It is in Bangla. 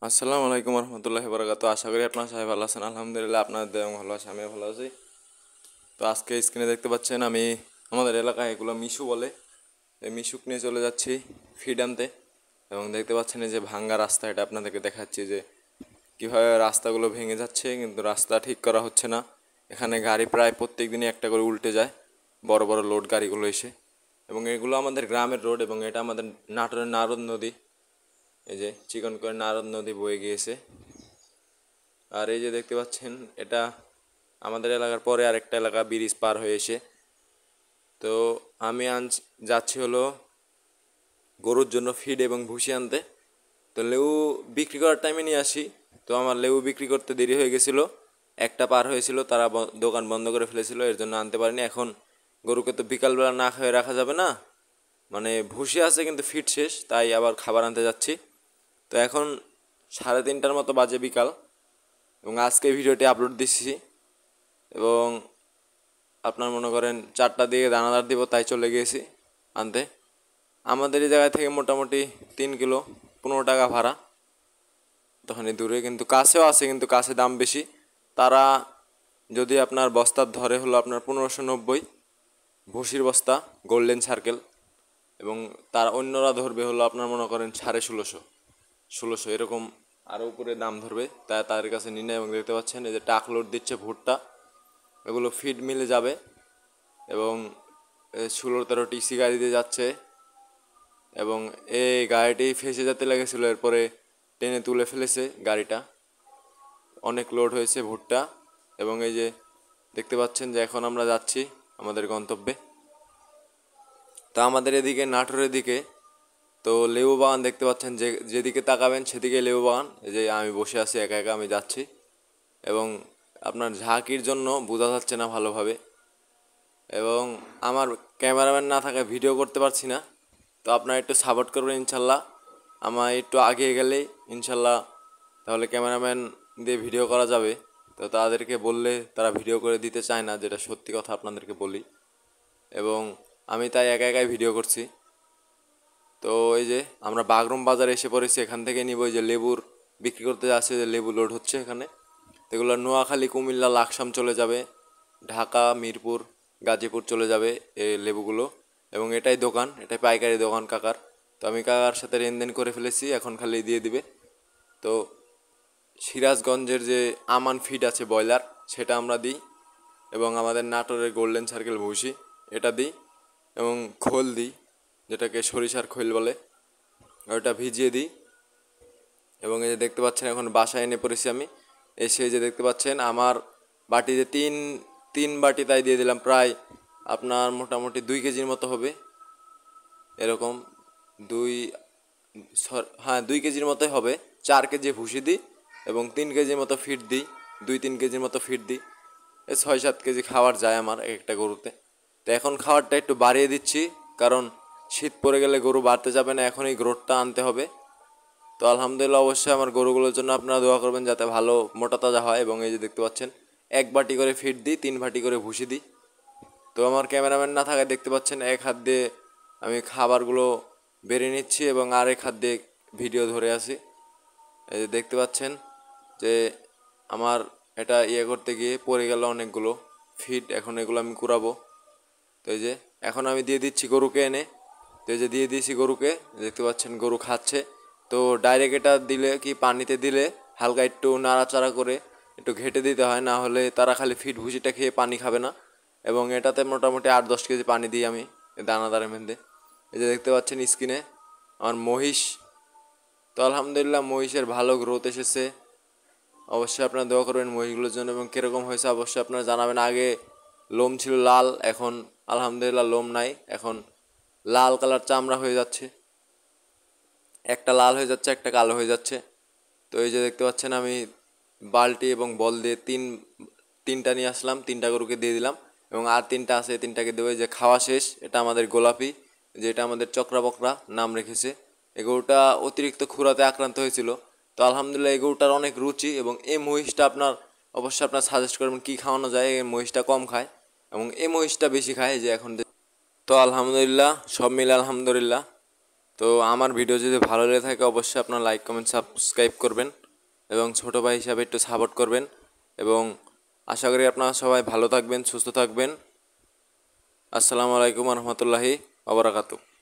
আসসালামু আলাইকুম রহমতুল্লাহি বারাকাতুহু। আশা করি আপনারা সবাই ভালো আছেন। আলহামদুলিল্লাহ আপনাদের দয়ায় ভালো আছি, আমিও ভালো আছি। তো আজকে স্ক্রিনে দেখতে পাচ্ছেন আমি আমাদের এলাকায় এগুলো মিশু বলে, এই মিশুক নিয়ে চলে যাচ্ছি ফিড আনতে। এবং দেখতে পাচ্ছেন এই যে ভাঙ্গা রাস্তা, এটা আপনাদেরকে দেখাচ্ছি যে কীভাবে রাস্তাগুলো ভেঙে যাচ্ছে, কিন্তু রাস্তা ঠিক করা হচ্ছে না। এখানে গাড়ি প্রায় প্রত্যেক দিনই একটা করে উল্টে যায়, বড় বড় লোড গাড়িগুলো এসে। এবং এগুলো আমাদের গ্রামের রোড, এবং এটা আমাদের নাটোরের নারদ নদী, এই যে চিকন করে নারদ নদী বয়ে গিয়েছে। আর এই যে দেখতে পাচ্ছেন এটা আমাদের এলাকার পরে আরেকটা এলাকা ব্রিজ পার হয়ে এসে। তো আমি যাচ্ছি হলো গরুর জন্য ফিড এবং ভুসি আনতে। তো লেবু বিক্রি করার টাইমে নিয়ে আসি। তো আমার লেবু বিক্রি করতে দেরি হয়ে গেছিলো, একটা পার হয়েছিল, তারা দোকান বন্ধ করে ফেলেছিল, এর জন্য আনতে পারিনি। এখন গরুকে তো বিকালবেলা না খেয়ে রাখা যাবে না, মানে ভুসি আছে কিন্তু ফিড শেষ, তাই আবার খাবার আনতে যাচ্ছি। তো এখন 3:30টার মতো বাজে বিকাল, এবং আজকে ভিডিওটি আপলোড দিচ্ছি। এবং আপনার মনে করেন 4টার দিকে দানাদার দিব, তাই চলে গিয়েছি আনতে। আমাদের এই জায়গা থেকে মোটামুটি 3 কিলো 15 টাকা ভাড়া, তখনই দূরে, কিন্তু কাছেও আছে, কিন্তু কাছে দাম বেশি। তারা যদি আপনার বস্তার ধরে হলো আপনার 1590 ভুসির বস্তা, গোল্ডেন সার্কেল। এবং তার অন্যরা ধরবে হলো আপনার মনে করেন 1650 এরকম, আরও উপরে দাম ধরবে, তাই তাদের কাছে নিয়ে নেয়। এবং দেখতে পাচ্ছেন এই যে ট্রাক লোড দিচ্ছে ভুট্টা, এগুলো ফিড মিলে যাবে। এবং 16-13 টিসি গাড়ি দিয়ে যাচ্ছে। এবং এই গাড়িটি ফেঁসে যেতে লেগেছিলো, এরপরে টেনে তুলে ফেলেছে গাড়িটা, অনেক লোড হয়েছে ভুট্টা। এবং এই যে দেখতে পাচ্ছেন যে এখন আমরা যাচ্ছি আমাদের গন্তব্যে। তা আমাদের এদিকে নাটোরের দিকে তো লেবু বাগান দেখতে পাচ্ছেন, যেদিকে তাকাবেন সেদিকে লেবু বাগান। এই যে আমি বসে আছি একা একা, আমি যাচ্ছি। এবং আপনার ঝাঁকির জন্য বোঝা যাচ্ছে না ভালোভাবে, এবং আমার ক্যামেরাম্যান না থাকায় ভিডিও করতে পারছি না। তো আপনারা একটু সাপোর্ট করবেন ইনশাল্লাহ, আমার একটু আগে গেলেই ইনশাল্লাহ তাহলে ক্যামেরাম্যান দিয়ে ভিডিও করা যাবে। তো তাদেরকে বললে তারা ভিডিও করে দিতে চায় না, যেটা সত্যি কথা আপনাদেরকে বলি। এবং আমি তাই একা একাই ভিডিও করছি। তো এই যে আমরা বাগরুম বাজারে এসে পড়েছি, এখান থেকে নিব এই যে লেবুর বিক্রি করতে যাচ্ছে, যে লেবু লোড হচ্ছে এখানে। এগুলো নোয়াখালী, কুমিল্লা, লাকসাম চলে যাবে, ঢাকা, মিরপুর, গাজীপুর চলে যাবে এই লেবুগুলো। এবং এটাই দোকান, এটাই পাইকারি দোকান কাকার। তো আমি কাকার সাথে লেনদেন করে ফেলেছি, এখন খালি দিয়ে দিবে। তো সিরাজগঞ্জের যে আমান ফিড আছে ব্রয়লার, সেটা আমরা দিই। এবং আমাদের নাটোরের গোল্ডেন সার্কেল ভুসি, এটা দিই। এবং খোল দিই, যেটাকে সরিষার খোল বলে, ওটা ভিজিয়ে দিই। এবং এই যে দেখতে পাচ্ছেন এখন বাসায় এনে পড়েছি আমি। এসে যে দেখতে পাচ্ছেন আমার বাটিতে তিন তিন বাটি তাই দিয়ে দিলাম, প্রায় আপনার মোটামুটি 2 কেজির মতো হবে এরকম। দুই হ্যাঁ, 2 কেজির মতোই হবে। 4 কেজি ভুসি দিই এবং 3 কেজির মতো ফিড দিই, 2-3 কেজির মতো ফিড দিই। 6-7 কেজি খাবার যায় আমার একটা গরুতে। তো এখন খাবারটা একটু বাড়িয়ে দিচ্ছি, কারণ শীত পড়ে গেলে গরু বাড়তে যাবে না, এখন এই গ্রোথটা আনতে হবে। তো আলহামদুলিল্লাহ, অবশ্যই আমার গরুগুলোর জন্য আপনারা দোয়া করবেন যাতে ভালো মোটা তাজা হয়। এবং এই যে দেখতে পাচ্ছেন 1 বাটি করে ফিড দিই, 3 বাটি করে ভুসি দিই। তো আমার ক্যামেরাম্যান না থাকায় দেখতে পাচ্ছেন এক হাত দিয়ে আমি খাবারগুলো বেড়ে নিচ্ছি এবং আরেক হাত দিয়ে ভিডিও ধরে আছি। এই যে দেখতে পাচ্ছেন যে আমার এটা করতে গিয়ে পড়ে গেল অনেকগুলো ফিড, এখন এগুলো আমি কুড়াবো। তো এই যে এখন আমি দিয়ে দিচ্ছি গরুকে এনে। তো এই যে দিয়ে দিয়েছি গরুকে, দেখতে পাচ্ছেন গরু খাচ্ছে। তো ডাইরেক্ট এটা দিলে কি, পানিতে দিলে হালকা একটু নাড়াচাড়া করে একটু ঘেঁটে দিতে হয়, না হলে তারা খালি ফিড ভুসিটা খেয়ে পানি খাবে না। এবং এটাতে মোটামুটি 8-10 কেজি পানি দিই আমি দানাদারের মধ্যে। এই যে দেখতে পাচ্ছেন স্ক্রিনে আমার মহিষ। তো আলহামদুলিল্লাহ মহিষের ভালো গ্রোথ এসেছে। অবশ্যই আপনারা দোয়া করবেন মহিষগুলোর জন্য। এবং কীরকম হয়েছে অবশ্যই আপনারা জানাবেন। আগে লোম ছিল লাল, এখন আলহামদুলিল্লাহ লোম নাই, এখন লাল কালার চামড়া হয়ে যাচ্ছে, একটা লাল হয়ে যাচ্ছে, একটা কালো হয়ে যাচ্ছে। তো এই যে দেখতে পাচ্ছেন আমি বালতি এবং বল দিয়ে তিনটা নিয়ে আসলাম, 3টা গরুকে দিয়ে দিলাম। এবং আর 3টা আছে, 3টাকে দেবো। যে খাওয়া শেষ, এটা আমাদের গোলাপি, যেটা আমাদের চক্রা বকরা নাম রেখেছে। এই গরুটা অতিরিক্ত খুরাতে আক্রান্ত হয়েছিল। তো আলহামদুলিল্লাহ এই গরুটার অনেক রুচি। এবং এই মহিষটা অবশ্যই আপনার সাজেস্ট করবেন কী খাওয়ানো যায়। এই মহিষটা কম খায় এবং এই মহিষটা বেশি খায়, যে এখন। তো আলহামদুলিল্লাহ সব মিলে আলহামদুলিল্লাহ তো আমার ভিডিও যদি ভালো লেগে থাকে অবশ্যই আপনার লাইক কমেন্ট সাবস্ক্রাইব করবেন এবং ছোটো ভাই হিসাবে একটু সাপোর্ট করবেন এবং আশা করি আপনারা সবাই ভালো থাকবেন, সুস্থ থাকবেন। আসসালামু আলাইকুম রহমতুল্লাহি ওয়া বারাকাতুহু।